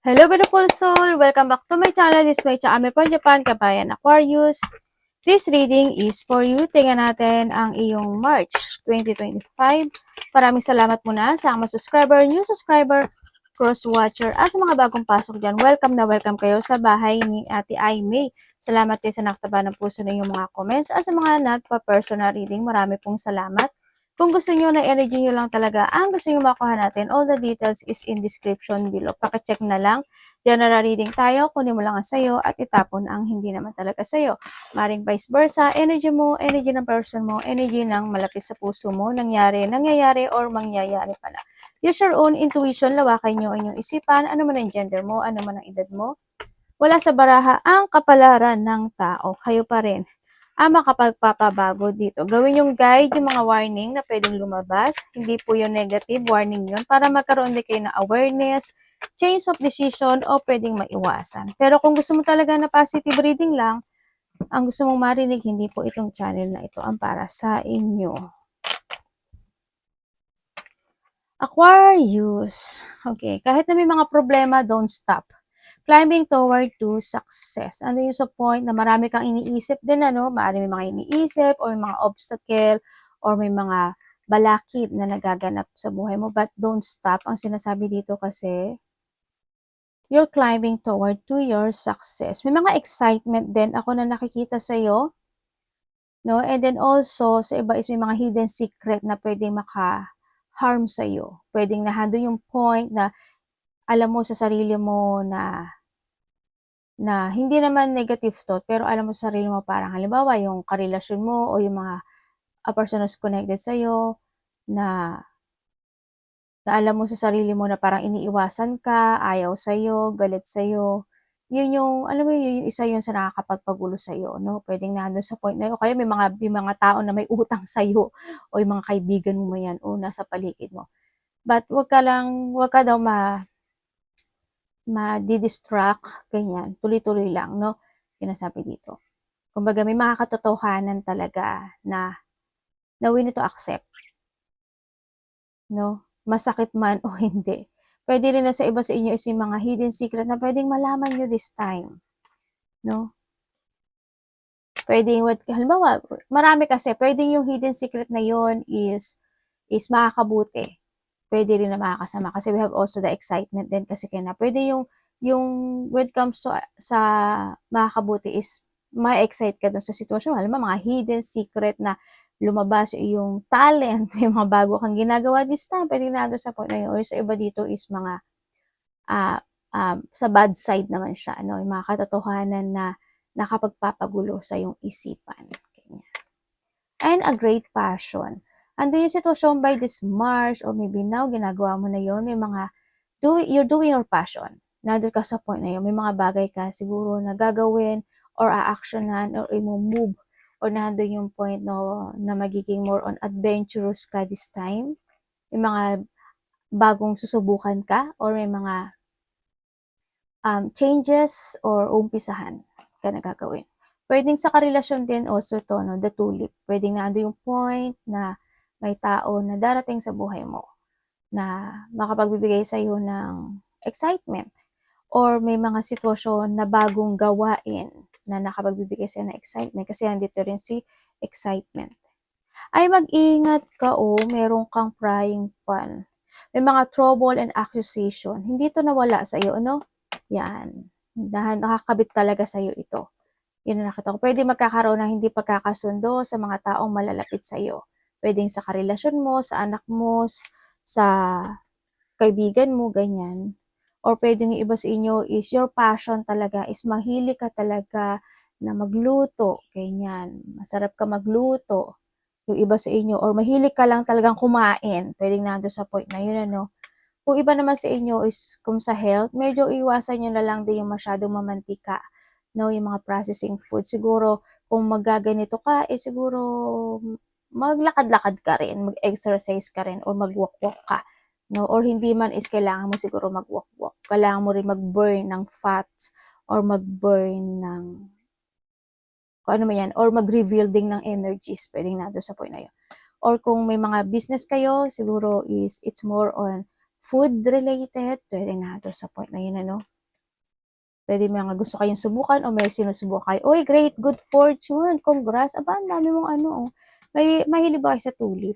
Hello beautiful soul! Welcome back to my channel. This is my channel from Japan, Kabayan Aquarius. This reading is for you. Tingnan natin ang iyong March 2025. Maraming salamat muna sa mga subscriber, new subscriber, cross-watcher, at sa mga bagong pasok dyan. Welcome na welcome kayo sa bahay ni Ate Aimee. Salamat din sa naktaba ng puso ng iyong mga comments. At sa mga nagpa-personal reading, marami pong salamat. Kung gusto nyo na energy nyo lang talaga, ang gusto nyo makuha natin, all the details is in description below. Pakicheck na lang. General reading tayo, kunin mo lang ang sayo at itapon ang hindi naman talaga sayo. Maring vice versa, energy mo, energy ng person mo, energy ng malapit sa puso mo, nangyayari or mangyayari pala. Use your own intuition, lawakan nyo ang inyong isipan, ano man ang gender mo, ano man ang edad mo. Wala sa baraha ang kapalaran ng tao, kayo pa rin ang makapagpapabago dito. Gawin yung guide, yung mga warning na pwedeng lumabas. Hindi po yung negative warning yun para magkaroon din kayo ng awareness, change of decision o pwedeng maiwasan. Pero kung gusto mo talaga na positive reading lang, ang gusto mong marinig, hindi po itong channel na ito ang para sa inyo. Aquarius. Okay, kahit na may mga problema, don't stop. Climbing toward to success. Ano yung sa point na marami kang iniisip din, ano? Marami may mga iniisip or may mga obstacle or may mga balakid na nagaganap sa buhay mo. But don't stop. Ang sinasabi dito kasi, you're climbing toward to your success. May mga excitement din ako na nakikita sa'yo. No? And then also, sa iba is may mga hidden secret na pwedeng maka-harm sa'yo. Pwedeng nahando yung point na alam mo sa sarili mo na hindi naman negative thought, pero alam mo sa sarili mo parang halimbawa yung karelasyon mo o yung mga person who's connected sa'yo na, na alam mo sa sarili mo na parang iniiwasan ka, ayaw sa'yo, galit sa'yo. Yun yung, alam mo yun, yung isa yun sa nakakapagpagulo sa'yo, no? Pwedeng nandun sa point na yun. Kaya may mga tao na may utang sa'yo o yung mga kaibigan mo yan o nasa paligid mo. But wag ka daw ma-distract, ganyan. Tuloy-tuloy lang, no? Sinasabi dito. Kumbaga, may mga katotohanan talaga na we need to accept. No? Masakit man o hindi. Pwede rin na sa iba sa inyo is yung mga hidden secret na pwedeng malaman nyo this time. No? Pwedeng, halimbawa, marami kasi, pwedeng yung hidden secret na yon is makakabuti. Pwede rin na makakasama kasi we have also the excitement din kasi kaya na pwede yung when it comes to, sa makakabuti is ma-excite ka dun sa sitwasyon. Alam mo, mga hidden secret na lumabas yung talent, may mga bago kang ginagawa this time, pwede na doon sa point na yun. Or sa iba dito is mga sa bad side naman siya, no? Yung mga katotohanan na nakapagpapagulo sa yung isipan. Ganyan. And a great passion. Ando yung sitwasyon by this March or maybe now, ginagawa mo na yon, may mga, you're doing your passion. Nandun ka sa point na yun, may mga bagay ka siguro na gagawin or a-actionan or i-move or nandun yung point no, na magiging more on adventurous ka this time. May mga bagong susubukan ka or may mga changes or umpisahan ka na gagawin. Pwedeng sa karelasyon din also to, no, the tulip. Pwedeng na yung point na may tao na darating sa buhay mo na makapagbibigay sa iyo ng excitement or may mga sitwasyon na bagong gawain na nakapagbibigay sa iyo ng excitement kasi andito rin si excitement. Ay mag-ingat ka o meron kang prying pan. May mga trouble and accusation. Hindi to nawala sa iyo, ano? Yan. Nakakabit talaga sa iyo ito. Yun ang nakita ko. Pwede magkakaroon ng hindi pagkakasundo sa mga taong malalapit sa iyo. Pwedeng sa karelasyon mo, sa anak mo, sa kaibigan mo, ganyan. Or pwedeng yung iba sa inyo is your passion talaga is mahilig ka talaga na magluto, ganyan. Masarap ka magluto. Yung iba sa inyo, or mahilig ka lang talagang kumain. Pwedeng nando sa point na yun, ano. Kung iba naman sa inyo is kung sa health, medyo iwasan nyo na lang din yung masyadong mamantika. No, yung mga processing food. Siguro, kung magaganito ka, siguro maglakad-lakad ka rin, mag-exercise ka rin, or mag-walk-walk ka. No, or hindi man is kailangan mo siguro mag-walk-walk. Kailangan mo rin mag-burn ng fats or mag-burn ng kung ano man yan, or mag-reveal din ng energies, pwedeng na doon sa point na yun. Or kung may mga business kayo, siguro is it's more on food related, pwede na to sa point na yun, ano. Pwede mga gusto kayong subukan o may sinusubukan kayo. Uy, great, good fortune, congrats. Aba, ang dami mong ano, oh. Mahilig ba kayo sa tulip?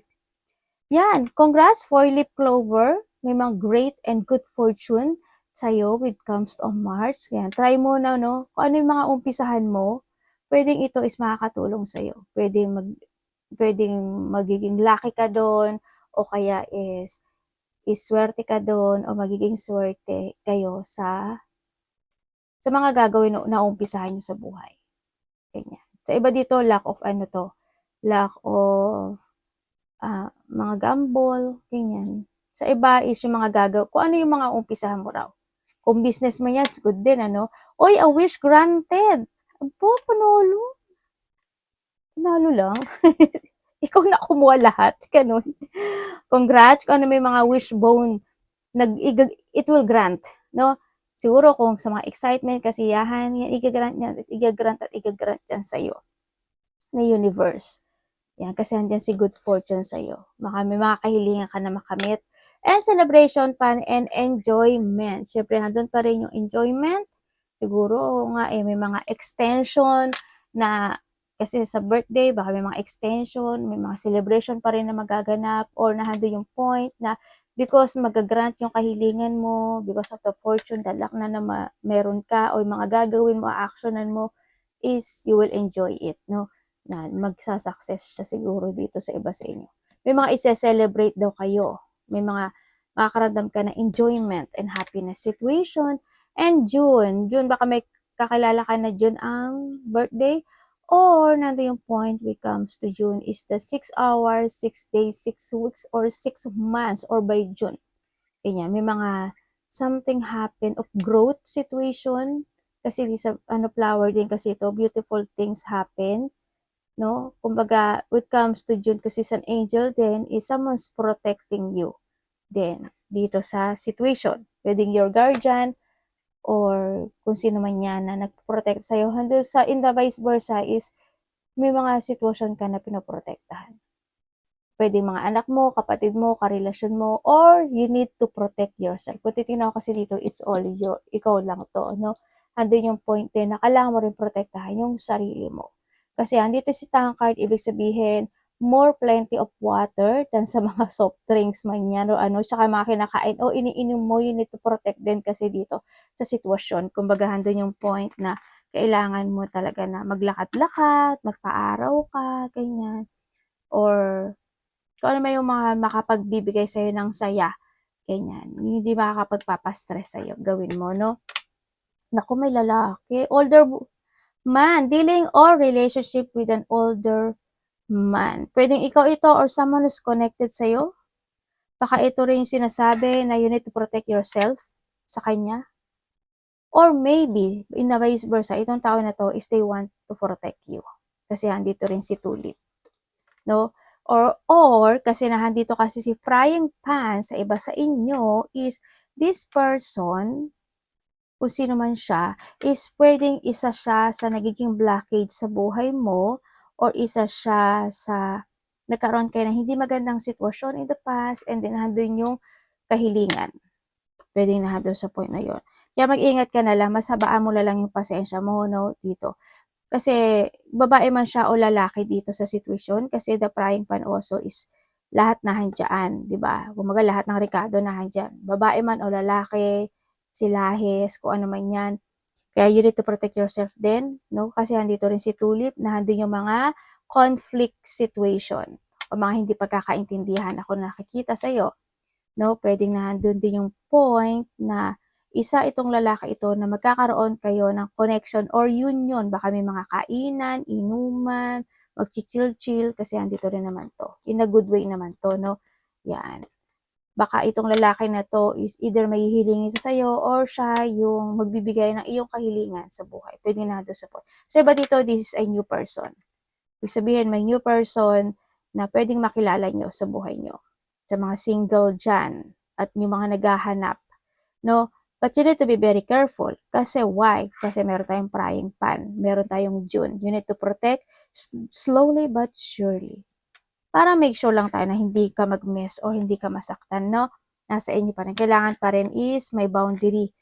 Yan, congrats, 4-leaf clover. May mga great and good fortune sa'yo with comes to March. Yan, try mo na, no? Kung ano yung mga umpisahan mo, pwedeng ito is makakatulong sa'yo. Pwedeng magiging lucky ka doon, o kaya is swerte ka doon, o magiging swerte kayo sa mga gagawin na umpisahan nyo sa buhay. Ganyan. Sa iba dito, lack of mga gamble, ganyan. Sa iba is yung mga kung ano yung mga umpisahan mo raw. Kung business mo yan, it's good din, ano. Oy, a wish granted. Abo, panalo. Panalo lang. Ikaw na kumuha lahat. Ganun. Congrats. Kung ano may mga wishbone, it will grant, no? Siguro kung sa mga excitement, kasiyahan, yan, igagrant yan sa'yo na universe. Yan, kasi andyan si good fortune sa'yo. May mga kahilingan ka na makamit. And celebration, fun, and enjoyment. Siyempre, nandun pa rin yung enjoyment. Siguro nga may mga extension na, kasi sa birthday, baka may mga extension, may mga celebration pa rin na magaganap, or nandun yung point na because magagrant yung kahilingan mo, because of the fortune, the luck na meron ka, o yung mga gagawin mo, actionan mo, is you will enjoy it, no? Na magsasucess siya siguro dito sa iba sa inyo. May mga ise-celebrate daw kayo. May mga makakaramdam ka na enjoyment and happiness situation. And June, baka may kakilala ka na June ang birthday, or nando yung point when it comes to June is the 6 hours, 6 days, 6 weeks, or 6 months, or by June. Ganyan, may mga something happen of growth situation, kasi sa flower din kasi ito, beautiful things happen, no? Kumbaga, when it comes to June, kasi an angel then is someone's protecting you then dito sa situation. Pwedeng your guardian, or kung sino man yan na nagprotect sa'yo. Hando in the vice versa is may mga sitwasyon ka na pinoprotektahan. Pwede mga anak mo, kapatid mo, karelasyon mo, or you need to protect yourself. Kung titignan ko kasi dito, it's all ikaw lang to, no? Andun yung point din na kailangan mo rin protektahan yung sarili mo. Kasi andito si tankard, ibig sabihin, more plenty of water than sa mga soft drinks man yan, o ano, tsaka mga kinakain, o iniinom mo, you need to protect din kasi dito sa sitwasyon. Kumbaga, andun yung point na kailangan mo talaga na maglakad-lakad, magpa-araw ka, ganyan. Or kung ano may yung mga makapagbibigay sa'yo ng saya, ganyan. Hindi makakapagpapastress sa'yo, gawin mo, no? Naku, may lalaki. Older man, dealing or relationship with an older man. Pwedeng ikaw ito or someone who's connected sa'yo. Baka ito rin yung sinasabi na you need to protect yourself sa kanya. Or maybe, in the vice versa, itong tao na to is they want to protect you. Kasi andito rin si Tulip. No? Or kasi nandito kasi si frying pan sa iba sa inyo is this person, kung sino man siya, is pwedeng isa siya sa nagiging blockade sa buhay mo, or isa siya sa nagkaroon kayo ng hindi magandang sitwasyon in the past, and then nandun yung kahilingan. Pwedeng nandun sa point na yon. Kaya mag-ingat ka na lang, mas habaan mo na lang yung pasensya mo, no, dito. Kasi babae man siya o lalaki dito sa sitwasyon, kasi the frying pan also is lahat nahandyan, di ba? Kumaga lahat ng rekado nahandyan. Babae man o lalaki, silahis, kung ano man yan. Kaya you need to protect yourself din, no? Kasi andito rin si Tulip, na handun yung mga conflict situation o mga hindi pagkakaintindihan ako nakikita sa'yo, no? Pwedeng nandun din yung point na isa itong lalaki ito na magkakaroon kayo ng connection or union. Baka may mga kainan, inuman, mag-chill-chill, kasi andito rin naman to. In a good way naman to, no? Yan. Baka itong lalaki na to is either may hihilingin sa sayo, or siya yung magbibigay ng iyong kahilingan sa buhay. Pwede na doon sa point. So, iba dito, this is a new person. Ibig sabihin, may new person na pwedeng makilala nyo sa buhay nyo. Sa mga single dyan, at yung mga naghahanap, no? But you need to be very careful. Kasi why? Kasi meron tayong frying pan. Meron tayong June. You need to protect slowly but surely. Para make sure lang tayo na hindi ka mag-miss or hindi ka masaktan, no? nasa inyo pa rin. Kailangan pa rin is may boundary.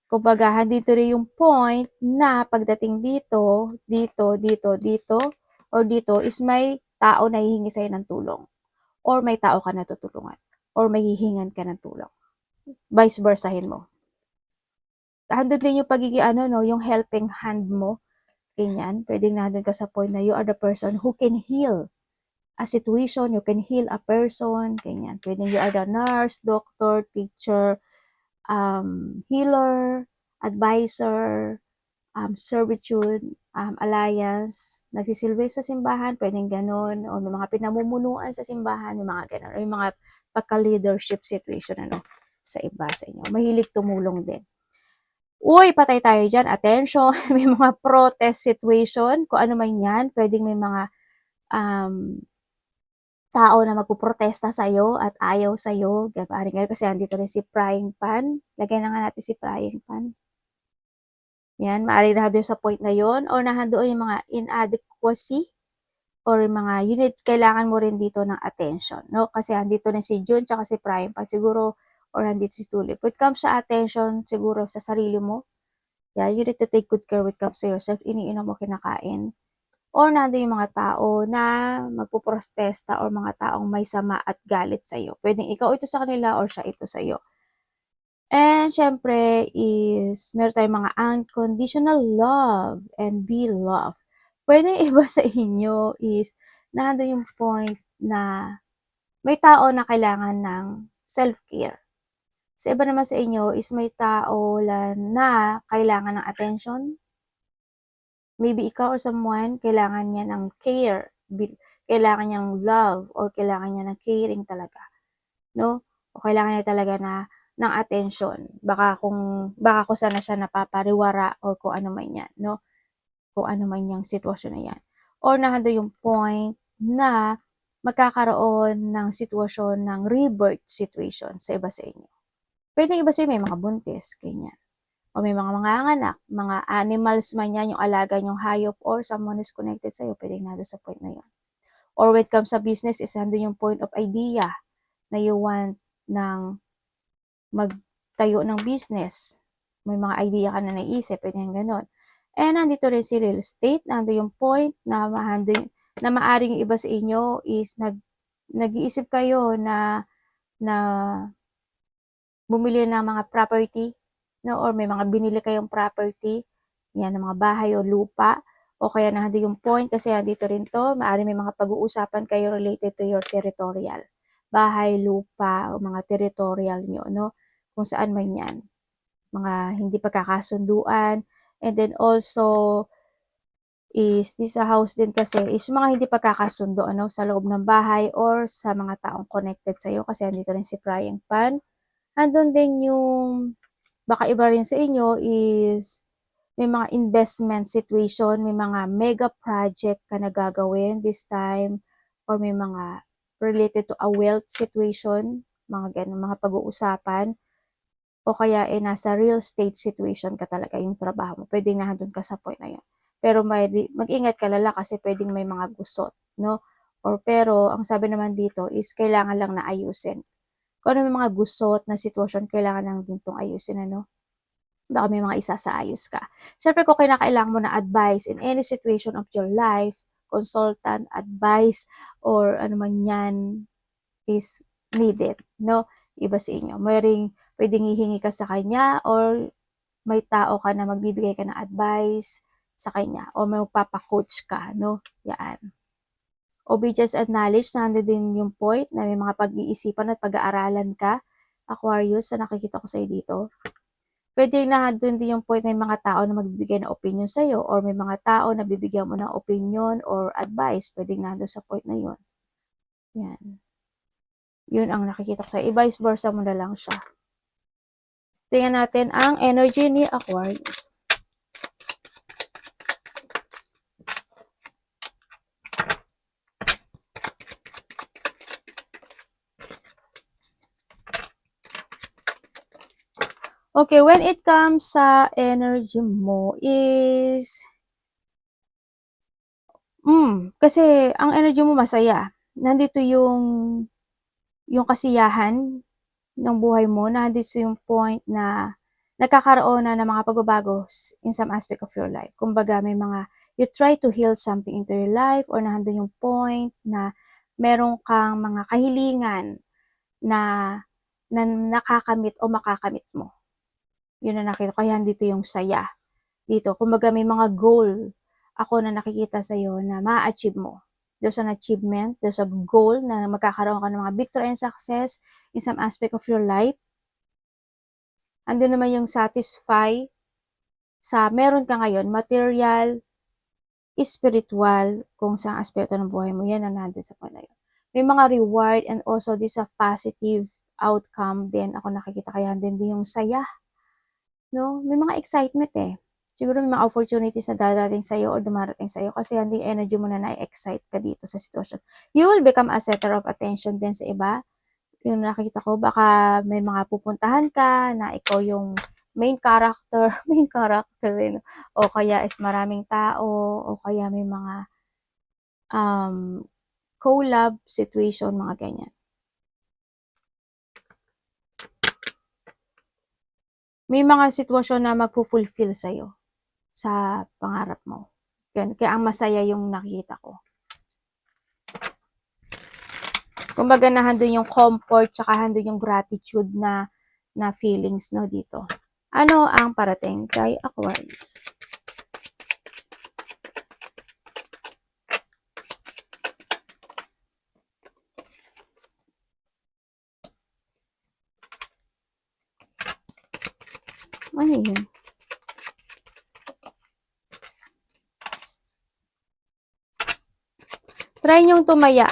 Kumbaga, dito rin yung point na pagdating dito, or dito is may tao na hihingi sa'yo ng tulong. Or may tao ka na tutulungan. Or may hihingan ka ng tulong. Vice versahin mo. Handun din yung pagiging yung helping hand mo. Ganyan. Pwedeng nandun ka sa point na you are the person who can heal a situation, you can heal a person, ganyan. Pwedeng you are the nurse, doctor, teacher, healer, advisor, servitude, alliance, nagsisilbi sa simbahan, pwedeng ganun, o may mga pinamumunuan sa simbahan, may mga ganun, o yung mga pagka-leadership situation, sa iba sa inyo. Mahilig tumulong din. Uy, patay tayo dyan, attention, may mga protest situation, kung ano man yan, pwedeng may mga tao na magpuprotesta sa'yo at ayaw sa'yo. Parang ngayon kasi andito rin si frying pan. Lagyan na nga natin si frying pan. Yan, maaari na doon sa point na yon or nahandoon yung mga inadequacy or mga unit, kailangan mo rin dito ng attention, no? Kasi andito na si June tsaka si frying pan siguro, or andito si Tulip. When it comes sa attention, siguro sa sarili mo, yeah, you need to take good care when it comes to yourself. Iniinom mo, kinakain. Or nandun yung mga tao na magpuprostesta or mga taong may sama at galit sa'yo. Pwedeng ikaw ito sa kanila or siya ito sa'yo. And syempre is meron tayong mga unconditional love and be loved. Pwedeng iba sa inyo is nandun yung point na may tao na kailangan ng self-care. Sa iba naman sa inyo is may tao na kailangan ng attention. Maybe ikaw or someone, kailangan niya ng care, kailangan niyang love, or kailangan niya ng caring talaga, no? O kailangan niya talaga ng attention. Baka kung saan na siya napapariwara or kung ano man yan, no? Kung ano man yung sitwasyon na yan. Or nahando yung point na magkakaroon ng sitwasyon ng rebirth situation sa iba sa inyo. Pwede iba sa inyo, may mga buntis, ganyan. O may mga manganganak, mga animals man yan, yung alaga yung hayop or someone is connected sa'yo, pwedeng nado sa point na yun. Or when it comes sa business, is nandun yung point of idea na you want ng magtayo ng business. May mga idea ka na naisip, pwedeng ganun. And nandito rin si real estate, nandun yung point na maaring yung iba sa inyo is nag-iisip kayo na bumili ng mga property, no, or may mga binili kayong property, yan, ng mga bahay o lupa, o kaya nandito yung point, kasi dito rin to, maaari may mga pag-uusapan kayo related to your territorial. Bahay, lupa, o mga territorial nyo, no, kung saan man yan. Mga hindi pagkakasunduan, and then also, is this a house din kasi, is mga hindi pagkakasundo, sa loob ng bahay, or sa mga taong connected sa'yo, kasi andito rin si frying pan. Andun din yung, baka iba rin sa inyo is, may mga investment situation, may mga mega project ka na gagawin this time, or may mga related to a wealth situation, mga ganun, mga pag-uusapan, o kaya nasa real estate situation ka talaga yung trabaho mo. Pwedeng nandun ka sa point na yun. Pero mag-ingat ka lala kasi pwedeng may mga gusot, no? Or pero, ang sabi naman dito is kailangan lang na ayusin. Kung ano may mga gusot na sitwasyon, kailangan lang din itong ayusin, baka may mga isasaayos ka. Siyempre, kung kinakailangan mo na advice in any situation of your life, consultant, advice, or ano man yan is needed, no? Iba sa inyo. Pwedeng hihingi ka sa kanya, or may tao ka na magbibigay ka ng advice sa kanya, or may magpapacoach ka, no? Yan. Obedience and knowledge, nandun din yung point na may mga pag-iisipan at pag-aaralan ka, Aquarius, na nakikita ko sa'yo dito. Pwede na dun din yung point, may mga tao na magbibigay ng opinion sa'yo, or may mga tao na bibigyan mo ng opinion or advice, pwede na dun sa point na yun. Yan. Yun ang nakikita ko sa'yo. I-vice versa mo na lang siya. Tingnan natin ang energy ni Aquarius. Okay, when it comes sa energy mo is, kasi ang energy mo masaya. Nandito yung yung kasiyahan ng buhay mo, nandito yung point na nagkakaroon na ng mga pagbabago in some aspect of your life. Kumbaga, may mga, you try to heal something into your life or nandun yung point na meron kang mga kahilingan na, na nakakamit o makakamit mo. Yun na nakita ko. Kaya dito yung saya. Dito, kumbaga may mga goal ako na nakikita sa'yo na ma-achieve mo. There's an achievement, there's a goal na magkakaroon ka ng mga victory and success in some aspect of your life. Andun naman yung satisfy sa meron ka ngayon, material, spiritual, kung saan aspeto ng buhay mo, yan ang nandun sa point na yun. May mga reward and also this a positive outcome din ako nakikita, kaya din yung saya. No? May mga excitement eh. Siguro may mga opportunities na darating sa'yo or dumarating sa'yo kasi hindi energy mo na na-excite ka dito sa sitwasyon. You will become a center of attention din sa iba. Yung nakikita ko, baka may mga pupuntahan ka na ikaw yung main character, main character rin. O kaya is maraming tao, o kaya may mga collab situation, mga ganyan. May mga sitwasyon na magpo-fulfill sa'yo sa pangarap mo. Kaya ang masaya yung nakikita ko. Kumbaga nahandun yung comfort tsaka handun yung gratitude na feelings no dito. Ano ang parating kay Aquarius? Ano yun? Try nyong tumaya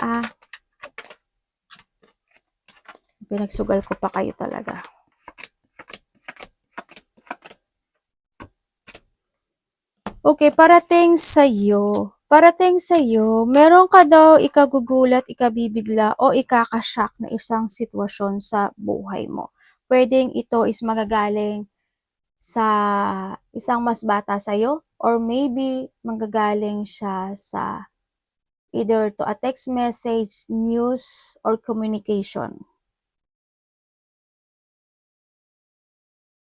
Pinagsugal ko pa kayo talaga. Okay, parating sa'yo, meron ka daw ikagugulat, ikabibigla, o ikakashock na isang sitwasyon sa buhay mo. Pwedeng ito is magagaling sa isang mas bata sa'yo, or maybe manggagaling siya sa either to a text message, news, or communication.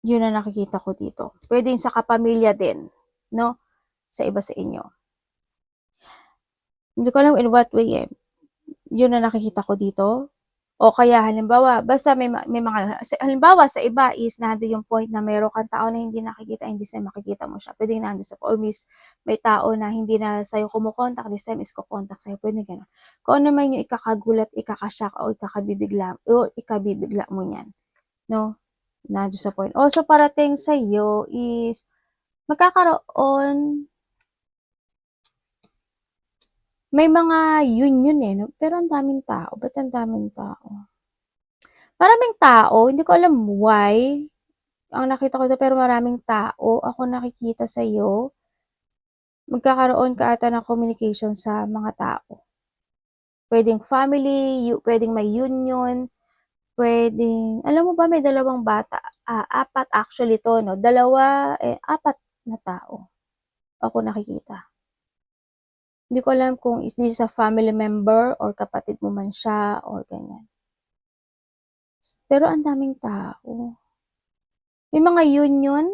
Yun na nakikita ko dito. Pwedeng sa kapamilya din, no? Sa iba sa inyo. Hindi ko alam in what way Yun na nakikita ko dito. O kaya halimbawa, basta may mga, halimbawa sa iba is nandun yung point na meron kang tao na hindi nakikita, hindi sa'yo makikita mo siya. Pwedeng nandun sa, or may tao na hindi na sa'yo kumukontak, this time is kukontak sa'yo. Pwede gano'n. Kung ano man yung ikakagulat, ikakashock, o ikabibigla mo niyan. No? Nandun sa point. Also, parating sa'yo is magkakaroon, may mga union no? Pero ang daming tao. Ba't ang daming tao? Maraming tao, hindi ko alam why. Ang nakita ko pero maraming tao. Ako nakikita sa'yo. Magkakaroon ka ata ng communication sa mga tao. Pwedeng family, pwedeng may union, pwedeng, alam mo ba may dalawang bata? Apat actually to, no? Apat na tao. Ako nakikita. Hindi ko alam kung is this a family member or kapatid mo man siya or ganyan. Pero ang daming tao. May mga union,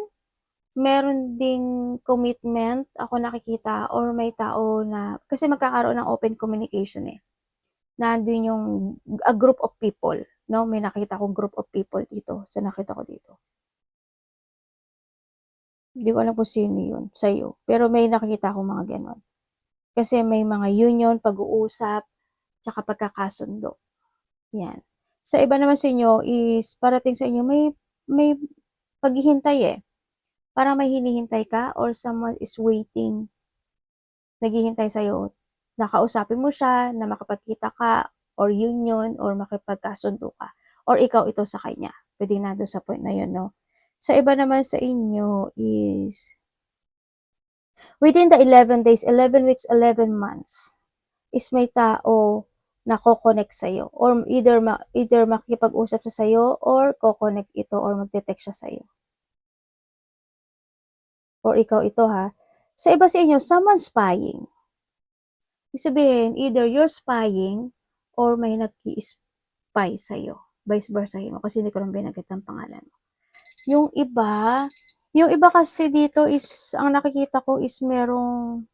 meron ding commitment, ako nakikita, or may tao na, kasi magkakaroon ng open communication Nandun yung a group of people, no? May nakita akong group of people dito, sa nakita ko dito. Hindi ko alam kung sino yun, sa'yo. Pero may nakikita akong mga ganon. Kasi may mga union, pag-uusap, tsaka pagkakasundo. Yan. Sa iba naman sa inyo is, parating sa inyo, may paghihintay Parang may hinihintay ka or someone is waiting, naghihintay sa'yo. Nakausapin mo siya na makapagkita ka or union or makipagkasundo ka. Or ikaw ito sa kanya. Pwede nandun sa point na yun, no? Sa iba naman sa inyo is, within the 11 days, 11 weeks, 11 months, is may tao na ko-connect sa'yo. Or either makikipag-usap sa sa'yo or ko-connect ito or magte-text siya sa'yo. Or ikaw ito sa iba sa inyo, someone spying. Ibig sabihin, either you're spying or may nag-i-spy spy sa'yo. Vice versa mo, kasi hindi ko lang binanggit ang pangalan mo. Yung iba kasi dito is, ang nakikita ko is merong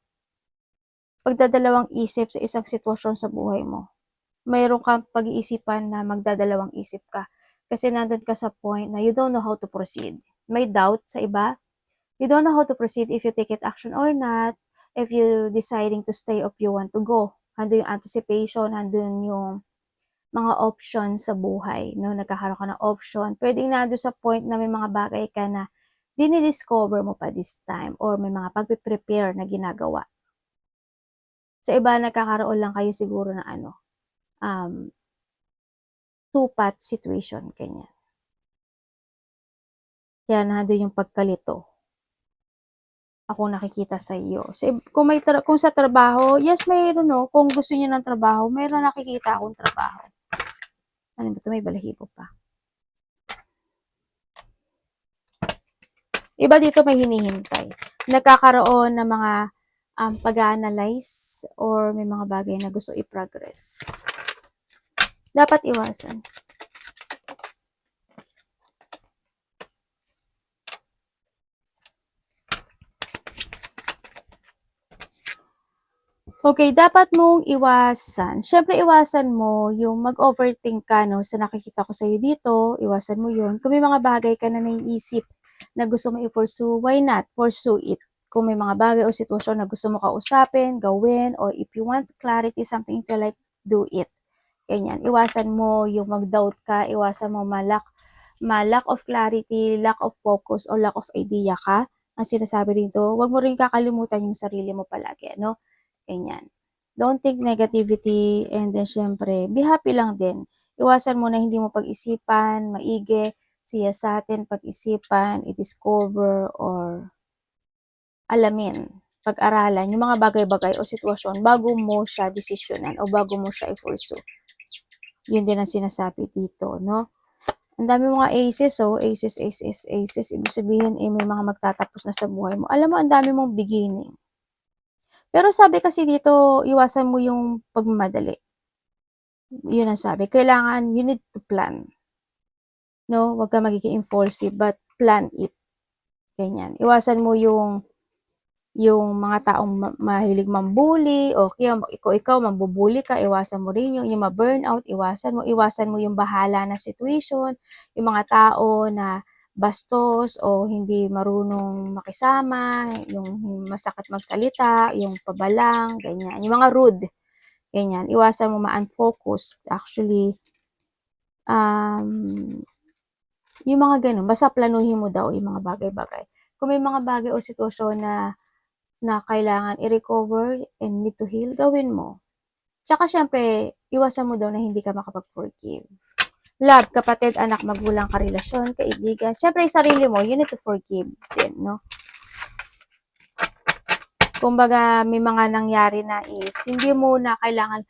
pagdadalawang isip sa isang sitwasyon sa buhay mo. Mayroon kang pag-iisipan na magdadalawang isip ka. Kasi nandun ka sa point na you don't know how to proceed. May doubt sa iba. You don't know how to proceed if you take it action or not. If you deciding to stay or if you want to go. Handun yung anticipation, handun yung mga options sa buhay. No? Nagkakaroon ka ng option. Pwedeng nandun sa point na may mga bagay ka na dinidiscover mo pa this time or may mga pagpe-prepare na ginagawa. Sa iba, nagkakaroon lang kayo siguro na two-path situation, ganyan. Kaya nandun yung pagkalito. Ako nakikita sa iyo. So, kung sa trabaho, yes, mayroon, no. Kung gusto niyo ng trabaho, mayroon nakikita akong trabaho. Ano ba ito? May balahibo pa. Iba dito may hinihintay. Nagkakaroon ng mga pag-analyze or may mga bagay na gusto i-progress. Dapat iwasan. Okay, dapat mong iwasan. Siyempre, iwasan mo yung mag-overthink ka, no? Sa nakikita ko sa'yo dito, iwasan mo yun. Kung may mga bagay ka na naiisip na gusto mo i-pursue, why not? Pursue it. Kung may mga bagay o sitwasyon na gusto mo kausapin, gawin, or if you want clarity, something in your life, do it. Ganyan. Iwasan mo yung mag-doubt ka, iwasan mo lack of clarity, lack of focus, or lack of idea ka. Ang sinasabi dito, wag mo rin kakalimutan yung sarili mo palagi, no? Ganyan. Don't think negativity and then syempre, be happy lang din. Iwasan mo na hindi mo pag-isipan, maigi, siyasatin, pag-isipan, i-discover, or alamin, pag-aralan, yung mga bagay-bagay o sitwasyon bago mo siya desisyonan o bago mo siya i-pursue. Yun din ang sinasabi dito, no? Ang dami mga aces, aces. Ibig sabihin, may mga magtatapos na sa buhay mo. Alam mo, ang dami mong beginning. Pero sabi kasi dito, iwasan mo yung pagmamadali. Yun ang sabi. Kailangan, you need to plan. No? Huwag ka magiging impulsive, but plan it. Ganyan. Iwasan mo yung mga taong mahilig mambuli, o kaya ikaw mambubuli ka, iwasan mo rin yung ma-burnout, iwasan mo yung bahala na situation, yung mga tao na bastos o hindi marunong makisama, yung masakit magsalita, yung pabalang, ganyan. Yung mga rude, ganyan. Iwasan mo ma-unfocus. Actually, yung mga ganun, basta planuhin mo daw yung mga bagay-bagay. Kung may mga bagay o sitwasyon na kailangan i-recover and need to heal, gawin mo. Tsaka syempre, iwasan mo daw na hindi ka makapag-forgive. Love, kapatid, anak, magulang, karelasyon, kaibigan. Syempre, sarili mo, you need to forgive din, no? Kumbaga, may mga nangyari na is, hindi mo na kailangan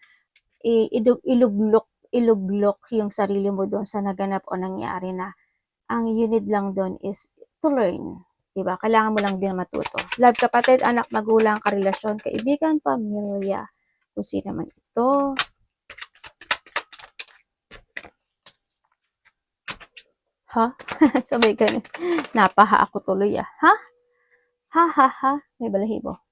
iluglok yung sarili mo doon sa naganap o nangyari na. Ang you need lang doon is to learn. Diba? Kailangan mo lang din matuto. Love, kapatid, anak, magulang, karelasyon, kaibigan, pamilya. Kung sino man ito. Ha? Sabay ganun. Napaha ako tuloy ah. Ha? Ha? May balahibo.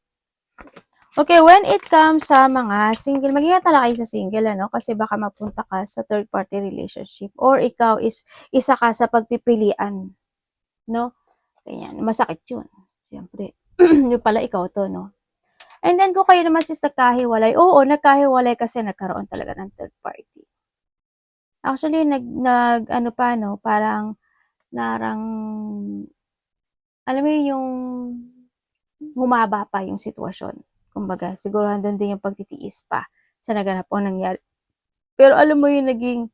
Okay, when it comes sa mga single, mag-ingat talaga kayo sa single, ano? Kasi baka mapunta ka sa third-party relationship. Or ikaw is isa ka sa pagpipilian. No? Ganyan. Masakit yun. Siyempre. Yung pala ikaw to, no? And then, kung kayo naman sis nagkahiwalay, oo, nagkahiwalay kasi nagkaroon talaga ng third party. Actually, ano pa, no? Parang, alam mo yung humaba pa yung sitwasyon. Kumbaga, siguro handun din yung pagtitiis pa sa naganap o nangyari. Pero alam mo yung naging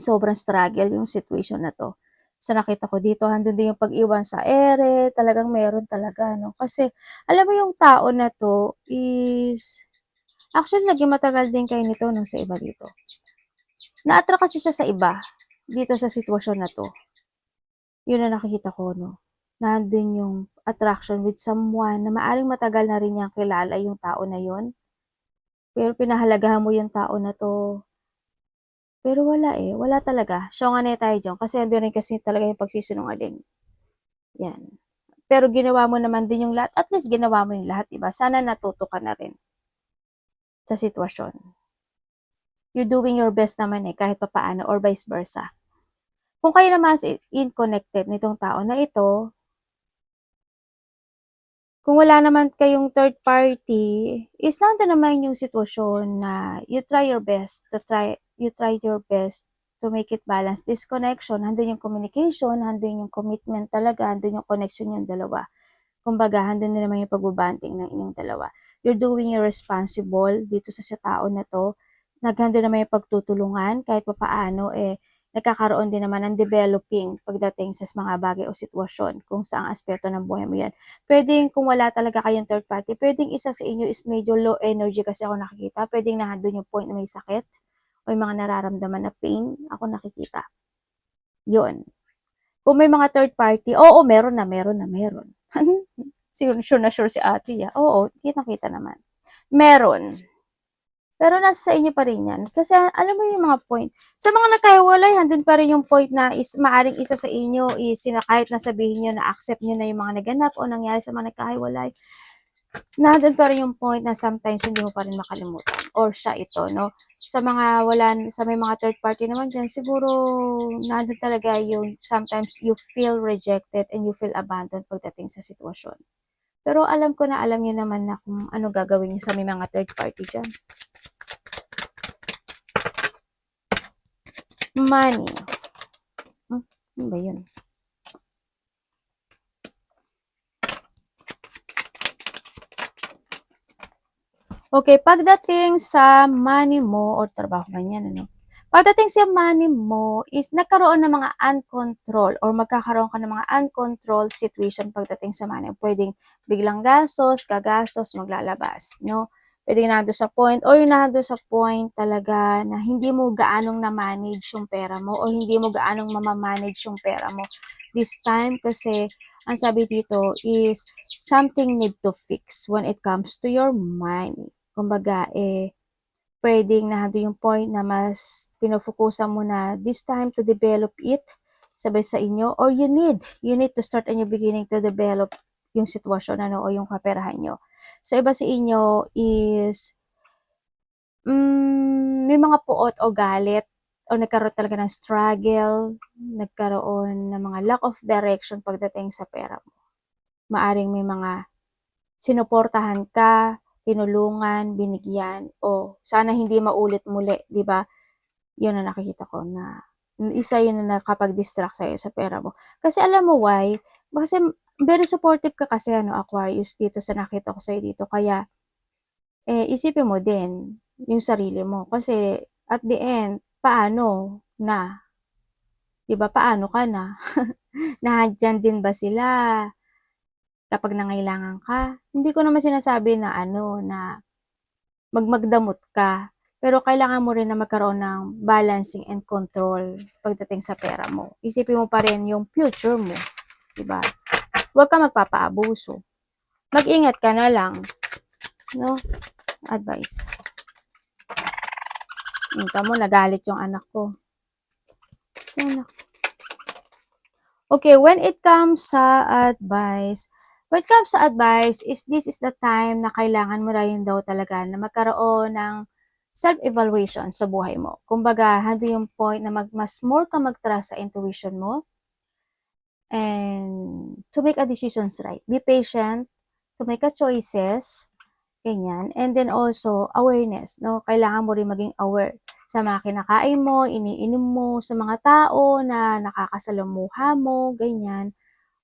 sobrang struggle yung situation na to. Sa nakita ko dito, handun din yung pag-iwan sa ere, talagang meron talaga, no? Kasi, alam mo yung tao na to is, actually, naging matagal din kayo nito, no, sa iba dito. Na-attract kasi siya sa iba, dito sa sitwasyon na to. Yun na nakikita ko, no? Nandun yung attraction with someone na maaring matagal na rin niyang kilala yung tao na yun. Pero pinahalagahan mo yung tao na to Pero wala eh, wala talaga. Syonganay tayo dyan kasi andun rin kasi talaga yung pagsisinungaling. Yan. Pero ginawa mo naman din yung lahat. At least ginawa mo yung lahat, diba? Sana natuto ka na rin sa sitwasyon. You're doing your best naman eh, kahit papaano or vice versa. Kung kayo naman in-connected nitong tao na ito, kung wala naman kayong third party, is nandun naman yung sitwasyon na you try your best to make it balance this connection. Nandun yung communication, nandun yung commitment talaga, nandun yung connection yung dalawa. Kumbaga, handun na naman yung pagbabanding ng inyong dalawa. You're doing your responsible dito sa tao na to. Naghando naman yung pagtutulungan kahit pa paano nagkakaroon din naman ng developing pagdating sa mga bagay o sitwasyon kung saang aspeto ng buhay mo yan. Pwedeng kung wala talaga kayong third party, pwedeng isa sa inyo is medyo low energy kasi ako nakikita. Pwedeng nandun yung point na may sakit o yung mga nararamdaman na pain, ako nakikita. Yun. Kung may mga third party, oo, meron na, meron na, meron. Sure na sure si ate, ya. Oo, kita-kita naman. Meron. Pero nasa sa inyo pa rin yan. Kasi alam mo yung mga point. Sa mga nagkahiwalay, handun pa rin yung point na maaring isa sa inyo is kahit na sabihin nyo na accept nyo na yung mga naganap o nangyari sa mga nagkahiwalay, nandun pa rin yung point na sometimes hindi mo pa rin makalimutan. Or siya ito, no? Sa may mga third party naman dyan, siguro nandun talaga yung sometimes you feel rejected and you feel abandoned pagdating sa sitwasyon. Pero alam ko na alam niyo naman na kung ano gagawin niyo sa may mga third party dyan. Money. Ano ba yun? Okay, pagdating sa money mo or trabaho man yan, ano? Pagdating sa money mo is nagkaroon ng mga uncontrolled or magkakaroon ka ng mga uncontrolled situation pagdating sa money. Pwedeng biglang gastos, gagastos, maglalabas, no? Pwedeng nando sa point or nando sa point talaga na hindi mo gaanong na-manage yung pera mo or hindi mo gaanong mamamanage yung pera mo. This time kasi ang sabi dito is something need to fix when it comes to your money. Kumbaga, pwedeng nahado yung point na mas pinofokusan mo na this time to develop it sabay sa inyo or you need to start a new beginning to develop yung sitwasyon ano o yung kaperahan nyo. Sa iba sa inyo is may mga puot o galit o nagkaroon talaga ng struggle, nagkaroon ng mga lack of direction pagdating sa pera mo. Maaring may mga sinuportahan ka, tinulungan, binigyan, o sana hindi maulit muli, di ba? Yun ang nakikita ko na isa yun na nakapag-distract sa'yo sa pera mo. Kasi alam mo why? Kasi very supportive ka kasi ano, Aquarius dito sa nakita ko sa'yo dito. Kaya isipin mo din yung sarili mo. Kasi at the end, paano na? Di ba? Paano ka na? Nandyan din ba sila? Kapag nangailangan ka, hindi ko naman sinasabi na na magdamot ka. Pero kailangan mo rin na magkaroon ng balancing and control pagdating sa pera mo. Isipin mo pa rin yung future mo, 'di ba? Huwag ka magpapaabuso. Mag-ingat ka na lang, no? Advice. Hinta mo, nagalit yung anak ko. Anak. Okay, when it comes sa advice, this is the time na kailangan mo rin daw talaga na magkaroon ng self-evaluation sa buhay mo. Kumbaga, hando yung point na mas more ka mag-trust sa intuition mo and to make a decisions right. Be patient to make a choices, ganyan. And then also, awareness, no? Kailangan mo rin maging aware sa mga kinakain mo, iniinom mo, sa mga tao na nakakasalamuha mo, ganyan.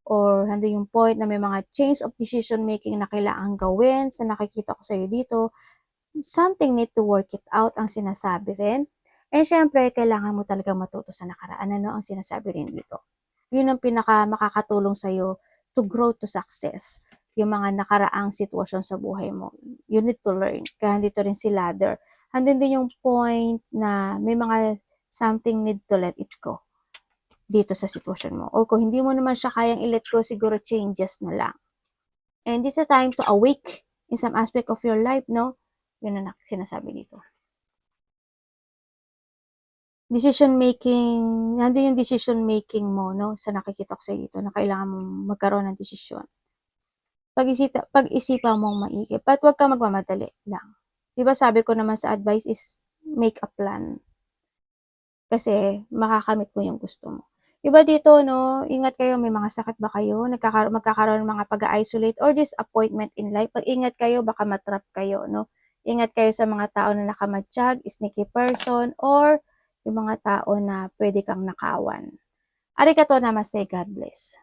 Or hando yung point na may mga change of decision making na kailangan gawin sa nakikita ko sa'yo dito. Something need to work it out ang sinasabi rin. And syempre, kailangan mo talaga matuto sa nakaraan. Ano ang sinasabi rin dito? Yun ang pinaka makakatulong sa'yo to grow to success. Yung mga nakaraang sitwasyon sa buhay mo. You need to learn. Kaya dito rin si ladder. Handin din yung point na may mga something need to let it go dito sa sitwasyon mo. Or kung hindi mo naman siya kayang i-let go, siguro changes na lang. And this is a time to awake in some aspect of your life, no? Yun ang sinasabi dito. decision making, nandun yung decision making mo, no? Sa nakikita ko sa'yo dito na kailangan mong magkaroon ng desisyon. Pag-isipan mong maigi, but huwag kang magmamadali lang. 'Di ba sabi ko naman sa advice is make a plan. Kasi makakamit mo yung gusto mo. Iba dito 'no, ingat kayo, may mga sakit ba kayo, magkakaroon ng mga pag-i-isolate or disappointment in life. Mag-ingat kayo baka ma-trap kayo 'no. Ingat kayo sa mga tao na nakamatiyag, sneaky person, or yung mga tao na pwede kang nakawan. Arigatou namaste, God bless.